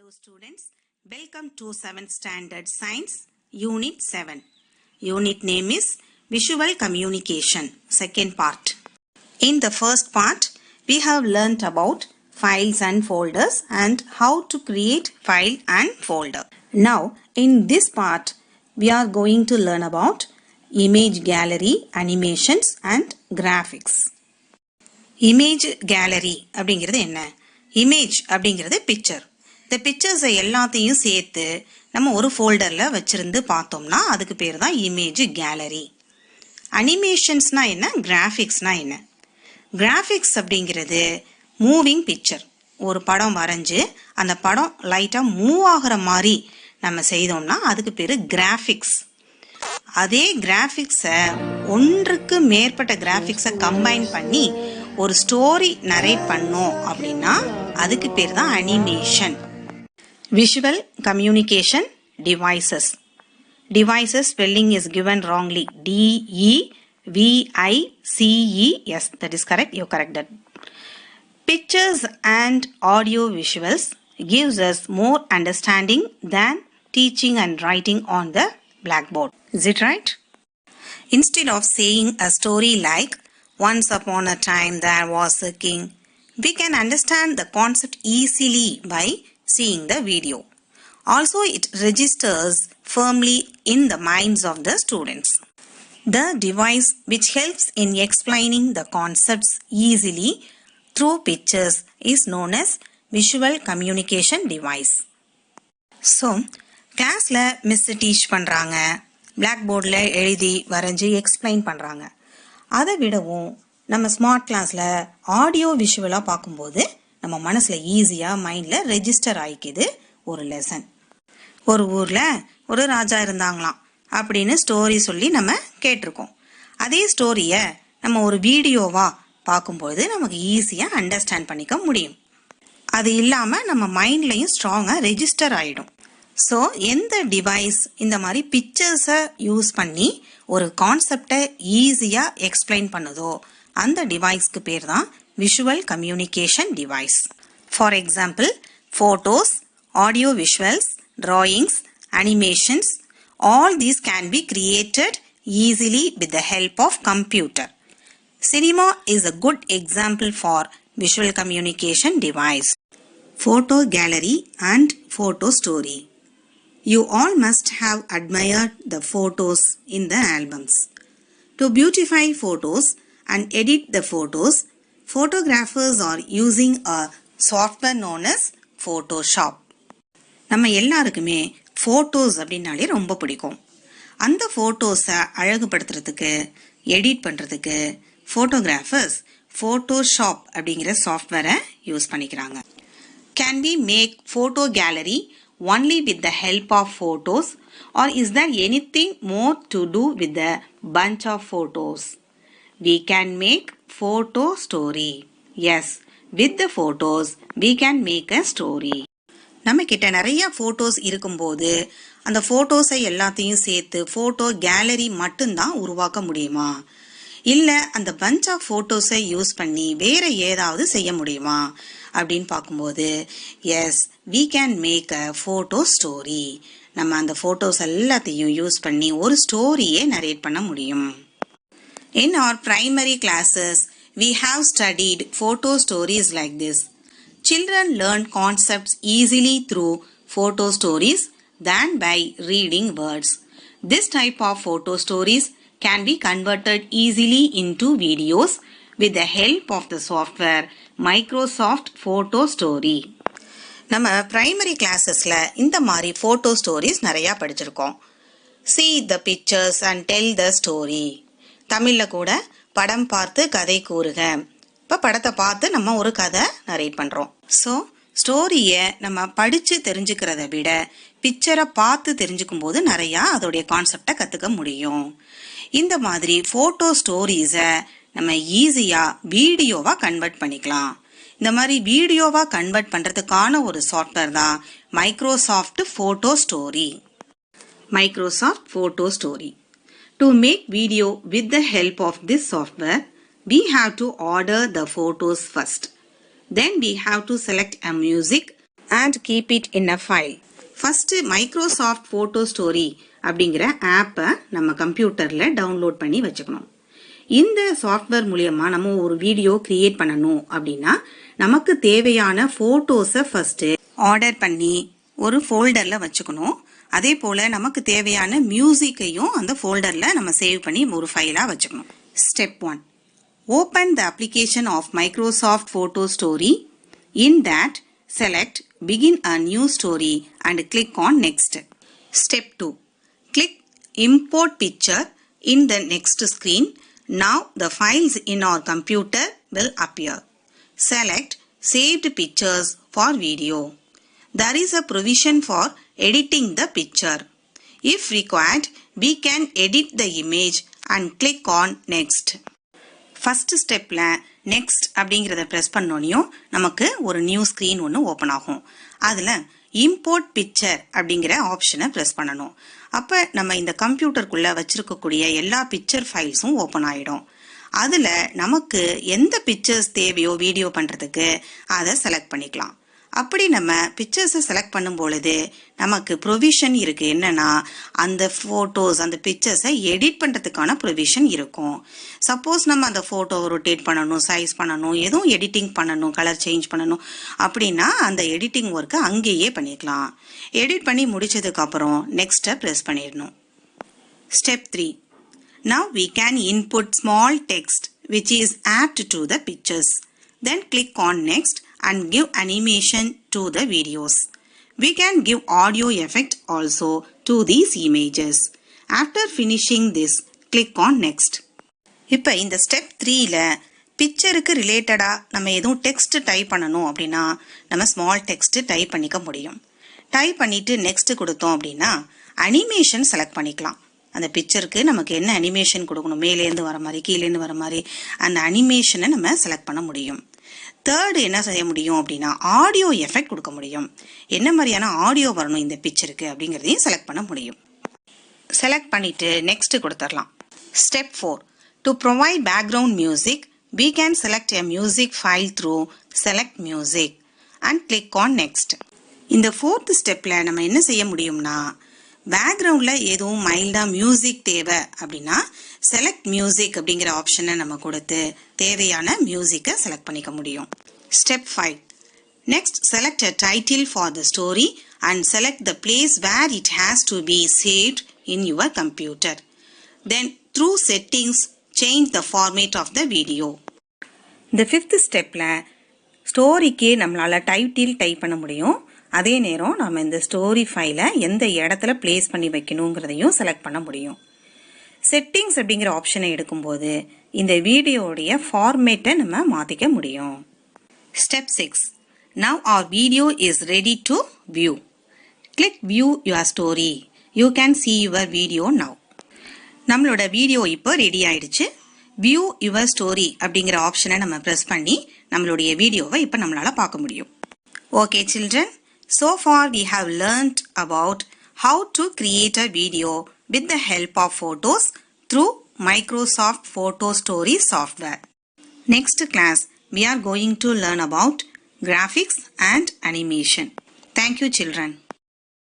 Hello students, welcome to 7th Standard Science, Unit 7. Unit name is Visual Communication, second part. In the first part, we have learnt about files and folders and how to create file and folder. Now, in this part, we are going to learn about image gallery, animations and graphics. Image gallery அப்படிங்கிறது என்ன? Image அப்படிங்கிறது picture. இந்த பிக்சர்ஸை எல்லாத்தையும் சேர்த்து நம்ம ஒரு ஃபோல்டரில் வச்சுருந்து பார்த்தோம்னா அதுக்கு பேர் தான் இமேஜ் கேலரி. அனிமேஷன்ஸ்னால் என்ன, கிராஃபிக்ஸ்னால் என்ன? கிராஃபிக்ஸ் அப்படிங்கிறது மூவிங் பிக்சர். ஒரு படம் வரைஞ்சி அந்த படம் லைட்டாக மூவ் ஆகிற மாதிரி நம்ம செய்தோம்னா அதுக்கு பேர் கிராஃபிக்ஸ். அதே கிராஃபிக்ஸை ஒன்றுக்கு மேற்பட்ட கிராஃபிக்ஸை கம்பைன் பண்ணி ஒரு ஸ்டோரி நரேட் பண்ணோம் அப்படின்னா அதுக்கு பேர் தான் animation. Visual communication devices. Devices spelling is given wrongly. D-E-V-I-C-E-S. That is correct. You corrected. Pictures and audio visuals gives us more understanding than teaching and writing on the blackboard. Is it right? Instead of saying a story like once upon a time there was a king, we can understand the concept easily by seeing the video. Also, it registers firmly in the minds of the students. The device which helps in explaining the concepts easily through pictures is known as visual communication device. So, classல miss teach பண்ணுறாங்க, பிளாக்போர்டில் எழுதி வரைஞ்சி explain பண்ணுறாங்க. அதை விடவும் நம்ம smart கிளாஸில் ஆடியோ விஷுவலாக பார்க்கும்போது நம்ம மனசில் ஈஸியாக மைண்டில் ரெஜிஸ்டர் ஆகிக்குது ஒரு லெசன். ஒரு ஊரில் ஒரு ராஜா இருந்தாங்களாம் அப்படின்னு ஸ்டோரி சொல்லி நம்ம கேட்டிருக்கோம். அதே ஸ்டோரியை நம்ம ஒரு வீடியோவாக பார்க்கும்போது நமக்கு ஈஸியாக அண்டர்ஸ்டாண்ட் பண்ணிக்க முடியும். அது இல்லாமல் நம்ம மைண்ட்லையும் ஸ்ட்ராங்காக ரெஜிஸ்டர் ஆகிடும். ஸோ எந்த டிவைஸ் இந்த மாதிரி பிக்சர்ஸை யூஸ் பண்ணி ஒரு கான்செப்டை ஈஸியாக எக்ஸ்பிளைன் பண்ணுதோ அந்த டிவைஸ்க்கு பேர் தான் visual communication device. For example, photos, audio visuals, drawings, animations, all these can be created easily with the help of computer. Cinema is a good example for visual communication device. Photo gallery and photo story. You all must have admired the photos in the albums. To beautify photos and edit the photos, photographers are using a software known as Photoshop. நம்ம எல்லாருக்குமே photos அப்படின்னாலே ரொம்ப பிடிக்கும். அந்த ஃபோட்டோஸை அழகுபடுத்துறதுக்கு, edit பண்ணுறதுக்கு photographers Photoshop அப்படிங்கிற சாஃப்ட்வேரை use பண்ணிக்கிறாங்க. Can we make photo gallery only with the help of photos, or is there anything more to do with the bunch of photos? We can make photo story. Yes, with the photos we can make a story. நம்ம கிட்ட நிறைய photos இருக்கும்போது அந்த ஃபோட்டோஸை எல்லாத்தையும் சேர்த்து photo gallery மட்டும்தான் உருவாக்க முடியுமா, இல்லை அந்த பஞ்ச் ஆஃப் ஃபோட்டோஸை யூஸ் பண்ணி வேற ஏதாவது செய்ய முடியுமா அப்படின்னு பார்க்கும்போது S, we can make a photo story. நம்ம அந்த ஃபோட்டோஸ் எல்லாத்தையும் யூஸ் பண்ணி ஒரு ஸ்டோரியே நரேட் பண்ண முடியும். In our primary classes, we have studied photo stories like this. Children learn concepts easily through photo stories than by reading words. This type of photo stories can be converted easily into videos with the help of the software Microsoft Photo Story. நம்ம primary classesல இந்த மாதிரி photo stories நிறையா படிச்சிருக்கோம். See the pictures and tell the story. தமிழில் கூட படம் பார்த்து கதை கூறுக. இப்போ படத்தை பார்த்து நம்ம ஒரு கதை நரேட் பண்ணுறோம். ஸோ ஸ்டோரியை நம்ம படித்து தெரிஞ்சுக்கிறத விட பிக்சரை பார்த்து தெரிஞ்சுக்கும் போது நிறையா அதோடைய கான்செப்டை கற்றுக்க முடியும். இந்த மாதிரி ஃபோட்டோ ஸ்டோரிஸை நம்ம ஈஸியாக வீடியோவாக கன்வெர்ட் பண்ணிக்கலாம். இந்த மாதிரி வீடியோவாக கன்வெர்ட் பண்ணுறதுக்கான ஒரு சாஃப்ட்வேர் தான் Microsoft photo story. Microsoft photo story. To make video with the help of this software, we have to order the photos first. Then we have to select a music and keep it in a file. First Microsoft Photo Story அப்படிங்கிற ஆப்பை நம்ம கம்ப்யூட்டரில் download பண்ணி வச்சுக்கணும். இந்த software மூலமா நம்ம ஒரு வீடியோ கிரியேட் பண்ணணும் அப்படின்னா நமக்கு தேவையான ஃபோட்டோஸை ஃபர்ஸ்ட் ஆர்டர் பண்ணி ஒரு ஃபோல்டரில் வச்சுக்கணும். அதே போல் நமக்கு தேவையான மியூசிக்கையும் அந்த ஃபோல்டரில் நம்ம சேவ் பண்ணி ஒரு ஃபைலாக வச்சுக்கணும். Step 1. Open the application of Microsoft Photo Story. In that, select Begin a new story and click on Next. Step 2. Click Import Picture in the next screen. Now the files in our computer will appear. Select Saved Pictures for Video. There is a provision for editing the picture. If required, we can edit the image and click on Next. First stepல next அப்படிங்கிறத press பண்ணோனையும் நமக்கு ஒரு new screen ஒன்று open ஆகும். அதில் import picture அப்படிங்கிற ஆப்ஷனை press பண்ணணும். அப்போ நம்ம இந்த கம்ப்யூட்டருக்குள்ளே வச்சுருக்கக்கூடிய எல்லா பிக்சர் ஃபைல்ஸும் ஓப்பன் ஆகிடும். அதில் நமக்கு எந்த பிக்சர்ஸ் தேவையோ வீடியோ பண்ணுறதுக்கு அதை செலக்ட் பண்ணிக்கலாம். அப்படி நம்ம பிக்சர்ஸை செலக்ட் பண்ணும் பொழுது நமக்கு ப்ரொவிஷன் இருக்குது. என்னென்னா அந்த ஃபோட்டோஸ் அந்த பிக்சர்ஸை எடிட் பண்ணுறதுக்கான ப்ரொவிஷன் இருக்கும். சப்போஸ் நம்ம அந்த ஃபோட்டோவை ரொட்டேட் பண்ணணும், சைஸ் பண்ணணும், எதுவும் எடிட்டிங் பண்ணணும், கலர் சேஞ்ச் பண்ணணும் அப்படின்னா அந்த எடிட்டிங் ஒர்க்கை அங்கேயே பண்ணிக்கலாம். எடிட் பண்ணி முடிச்சதுக்கப்புறம் நெக்ஸ்ட்டை ப்ரெஸ் பண்ணிடணும். Step 3. Now we can input small text which is apt to the pictures. Then click on Next and give animation to the videos. We can give audio effect also to these images. After finishing this, click on Next. இப்போ இந்த step 3ல பிக்சருக்கு ரிலேட்டடாக நம்ம எதுவும் text type பண்ணணும் அப்படின்னா நம்ம small text type பண்ணிக்க முடியும். டைப் பண்ணிவிட்டு நெக்ஸ்ட் கொடுத்தோம் அப்படின்னா அனிமேஷன் செலக்ட் பண்ணிக்கலாம். அந்த பிக்சருக்கு நமக்கு என்ன அனிமேஷன் கொடுக்கணும், மேலேருந்து வர மாதிரி கீழேருந்து வர மாதிரி அந்த அனிமேஷனை நம்ம செலக்ட் பண்ண முடியும். தேர்டு என்ன செய்ய முடியும் அப்படின்னா ஆடியோ எஃபெக்ட் கொடுக்க முடியும். என்ன மாதிரியான ஆடியோ வரணும் இந்த பிக்சருக்கு அப்படிங்கிறதையும் செலக்ட் பண்ண முடியும். செலக்ட் பண்ணிவிட்டு நெக்ஸ்ட் கொடுத்துடலாம். Step 4. To provide background music we can select a music file through select music and click on next. இந்த 4th ஸ்டெப்பில் நம்ம என்ன செய்ய முடியும்னா பேக்ரவுண்டில் எதுவும் மைல்டாக மியூசிக் தேவை அப்படின்னா செலக்ட் மியூசிக் அப்படிங்கிற ஆப்ஷனை நம்ம கொடுத்து தேவையான மியூசிக்கை செலக்ட் பண்ணிக்க முடியும். Step 5. Next select a title for the story and select the place where it has to be saved in your computer. Then through settings change the format of the video. இந்த 5th ஸ்டெப்பில் ஸ்டோரிக்கு நம்மளால் title type பண்ண முடியும். அதே நேரம் நம்ம இந்த story ஃபைலை எந்த இடத்துல பிளேஸ் பண்ணி வைக்கணுங்கிறதையும் செலக்ட் பண்ண முடியும். செட்டிங்ஸ் அப்படிங்கிற ஆப்ஷனை எடுக்கும்போது இந்த வீடியோடைய ஃபார்மேட்டை நம்ம மாற்றிக்க முடியும். Step 6. Now our video is ready to view. Click view your story. You can see your video now. நம்மளோட வீடியோ இப்போ ரெடி ஆயிடுச்சு. வியூ யுவர் ஸ்டோரி அப்படிங்கிற ஆப்ஷனை நம்ம ப்ரெஸ் பண்ணி நம்மளுடைய வீடியோவை இப்போ நம்மளால் பார்க்க முடியும். Okay children, so far we have learnt about how to create a video with the help of photos through Microsoft Photo Story software. Next class we are going to learn about graphics and animation. Thank you children.